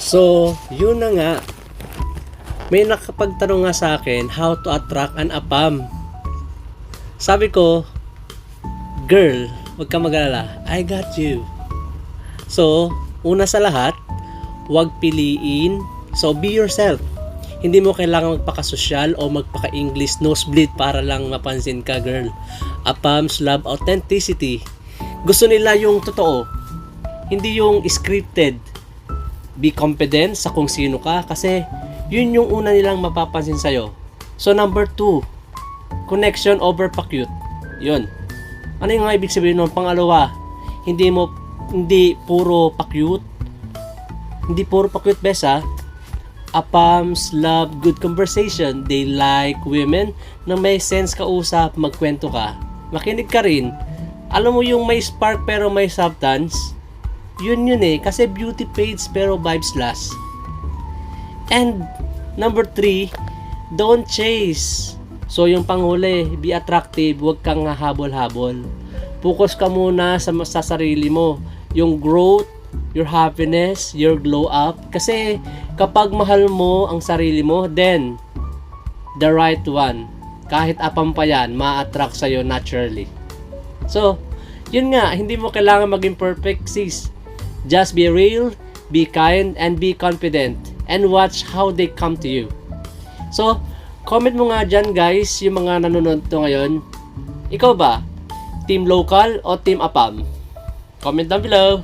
So, yun na nga. May nakapagtanong nga sa akin, how to attract an APAM. Sabi ko, girl, huwag ka mag-alala. I got you. So, una sa lahat, huwag piliin. So, be yourself. Hindi mo kailangan magpaka-social o magpaka-English nosebleed para lang mapansin ka, girl. APAMs love authenticity. Gusto nila yung totoo. Hindi yung scripted. Be confident sa kung sino ka kasi yun yung una nilang mapapansin sa'yo. So, number 2, connection over pa-cute. Yun. Ano yung nga ibig sabihin nun? Pangalawa, hindi puro pa-cute. Hindi puro pa-cute, bes, ha? APAMs love good conversation. They like women na may sense kausap, magkwento ka. Makinig ka rin. Alam mo yung may spark pero may substance? Yun eh. Kasi beauty fades pero vibes last. And number 3, don't chase. So yung panghuli, be attractive, huwag kang habol-habol. Focus ka muna sa sarili mo. Yung growth, your happiness, your glow up. Kasi kapag mahal mo ang sarili mo, then the right one, kahit apam pa yan, ma-attract sa'yo naturally. So, yun nga, hindi mo kailangan maging perfect, sis. Just be real, be kind, and be confident. And watch how they come to you. So, comment mo nga dyan, guys, yung mga nanonood to ngayon. Ikaw ba? Team local o team APAM? Comment down below.